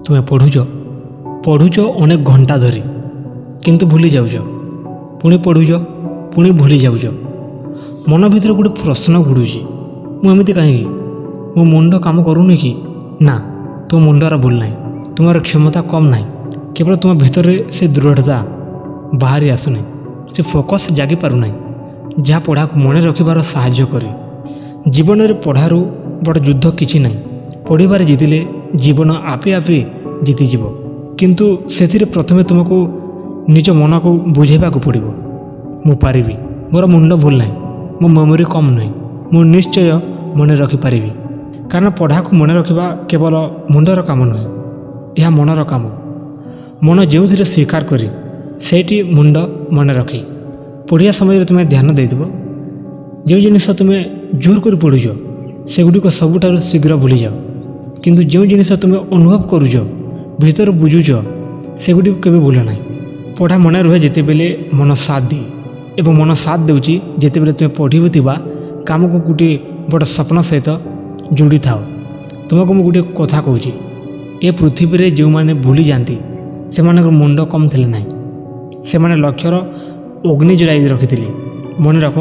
तुम पढ़ुच अनेक घंटा धरी किंतु भूली जाऊच, पुणी पढ़ुच पुणी भूली जाऊच। मन भीतर गोटे प्रश्न घुड़ुची, मुझे कहीं मो मुंड काम करूनी कि ना? तुम मुंडर भूल ना, तुम्हार क्षमता कम ना, केवल तुम भीतर से दृढ़ता बाहरी आसुना, से फोकस जागी पारना जहाँ पढ़ा को मन रखिबार साहाय्य करे। जीवन में पढ़ारू बड़ युद्ध किसी ना, पढ़ार जीतिले जीवन आपे आपे जीतीज, किंतु से प्रथमे तुमको निज मन को बुझेबा को पड़ो। मु पारि, मोर मुंड भूल ना, मो मेमोरी कम ना, मु निश्चय मन रखिपारि। कारण पढ़ा को मन रखा केवल मुंडर काम नुहे, यह मनर काम। मन जो स्वीकार करे सेठी मुंड मन रखे। पढ़िया समय तुम्हें ध्यान दे जो जिनिस तुम्हें जोर कर पढ़ुच सेगुड़िक सबुठार शीघ्र भूली जाओ, किंतु जो जिनिस तुम्हें अनुभव करुच भीतर बुझुच सेगुड़िक केवे भूल ना। पढ़ा मन रुहे जिते बेले मन साथ दिए, एवं मन साथ देउची जिते बेले तुम्हें पढ़िबा काम को गोटे बड़ सपना सहित जोड़ी थाओ। तुमको मुझे गोटे कथा कहूँ, ए पृथ्वी रे जो माने भूली जाती से मुंड कम थे ना, से माने लक्ष्यर अग्नि जलाई रखी। मन रख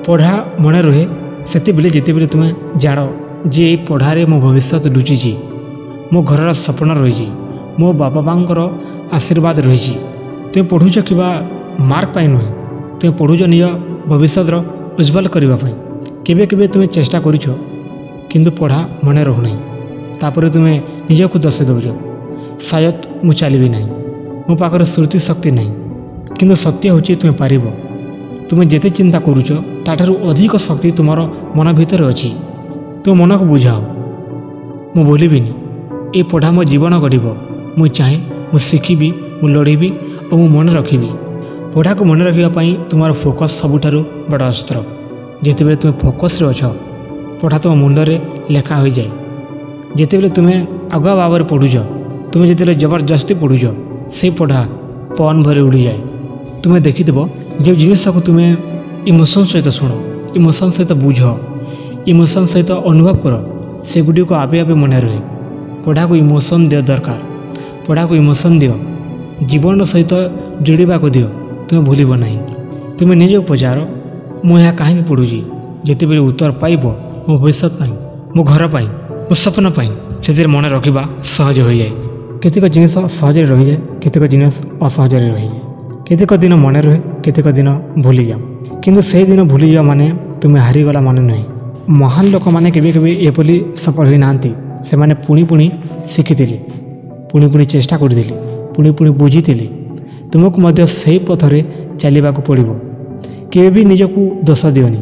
पढ़ा मन रुहे से जिते बेले तुम्हें जान जे पढ़ारे मो भविष्य लुचि, मो घर सपना रही, मो बापा माँर आशीर्वाद रही। तुम पढ़ुच कि मार्क पाई नुहे, तुम पढ़ुच निज भविष्य उज्जवल करने। केबे केबे तुम्हें चेष्टा करुछ किंतु पढ़ा मन रहुना, तापर तुम्हें निजक दोष दौच शायद मु चलिबी ना, मो पाखर स्मृति शक्ति ना। किंतु सत्य होची तुम्हें पार। तुम्हें जिते चिंता करुच ताठारु अधिक शक्ति तुमार मन भीतर अच्छी। तुम मन को बुझाओ, मु भूलिबिनी, ये पढ़ा मो जीवन गढ़। मु चाहे मु शिखी, मु लड़ेबी और मु मन रखी। पढ़ा को मन रखापी तुमार फोकस सबुठारु बड़ अस्त्र। जिते बेले तुम फोकस रे अछ पढ़ा तुम मुंडरे लेखा हो जाए। जिते बेले तुम्हें आगुआ भाव में पढ़ुच, तुम्हें जिते जबरदस्ती पढ़ुच से पढ़ा पवन भरे उड़ी जाए। तुम्हें देखिदेव जो जिनिस को तुम्हें इमोशन सहित शुण, इमोशन सहित बुझ, इमोशन सहित अनुभव कर, सेगुड़ी को आपे आपे मन रहे। पढ़ा को इमोशन दियो दरकार, पढ़ा को इमोशन दियो, जीवन सहित जोड़ा को दियो, तुम्हें भूलब ना। तुम्हें निज पचार मुझे कहीं पढ़ुची, जिते बेले उत्तर पाइब मो भविष्य मो घर पाई, मो सपना पाई, से मन रखा सहज हो जाए। केतेक जिनिस सहज रही जाए, केतेक जिनिस असहज रही जाए। केतेक दिन मन रहे, केतेक दिन भूली जाओ, किंतु से दिन भूली जाओ माने तुम्हें हारीगला माने नुहे। महान लोक मैंने केबे केबे एपली सफल होई नांती, से माने पुणी पुणी शिखिथिले, पुणी पुणी चेष्टा करथिले, पुणी पुणी बुझीथिले। तुमको मध्य सही पथरे चलने को पड़ो। केबे भी निजको दोष दियोनी।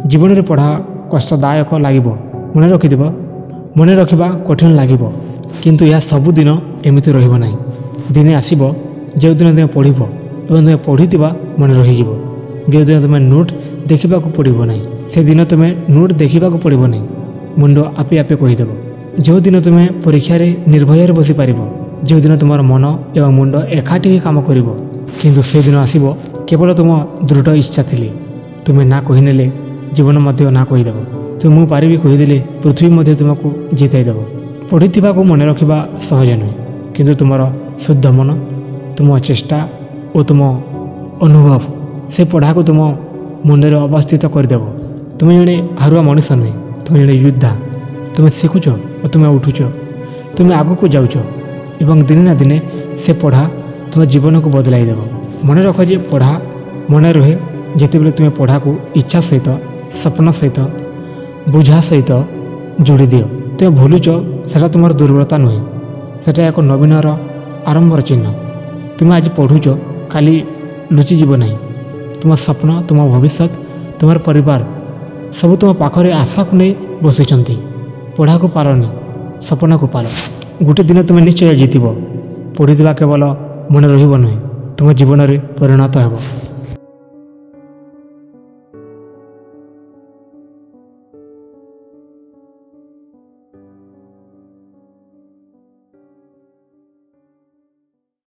जीवन में पढ़ा कष्टदायक लगे, मन रखिदेव, मन रखा कठिन लगे, किंतु यह सबुदिन एमती रहिबो नाही। दिने आसीबो जो दिन तुम पढ़ और तुम्हें पढ़ी मन रही। जो दिन तुम्हें नोट देखा पड़ो ना, से दिन तुम्हें नोट देखा पड़ो ना, मुंड आपे आपे कहीदेव। जो दिन तुम्हें परीक्षा निर्भय बसी पार, जो दिन तुम मन एवं मुंड एकाठी काम कर, किंतु से दिन आसीबो केवल तुम दृढ़ इच्छा थी। तुम्हें ना कहीने जीवन मध्य ना कहीदेव। तुम मु पारि कहीदे पृथ्वी मध्य तुमको जितईदेव। पढ़ी को मन रखा सहज नुहे, किंतु तुम शुद्ध मन, तुम चेष्टा और तुम अनुभव से पढ़ा को तुम मुंडे अवस्थित करदेव। तुम जड़े हारुआ मनीष नुहे, तुम जड़े योद्धा। तुम्हें शिखुच और तुम्हें उठुच, तुम्हें आग को जाऊच, एवं दिने ना दिने से पढ़ा तुम जीवन को बदलाई देव। मन रख जे पढ़ा मन रुहे जिते बेले तुम्हें पढ़ा को इच्छा सहित, सपना सहित, बुझा सहित जोड़ी दियो। तुम भूलुच से तुम दुर्बलता नुहे, सेटा एक नवीनर आरंभर चिन्ह। तुम्हें आज पढ़ुच काली लुचिजीव ना। तुम सपना, तुम भविष्य, तुम परिवार सब तुम पाखरे आशा को नहीं बसी। पढ़ा को पारनी, सपना को पार। गोटे दिन तुम्हें निश्चय जीतब। पढ़ी केवल मन रही नुहे, तुम जीवन में परिणत हो।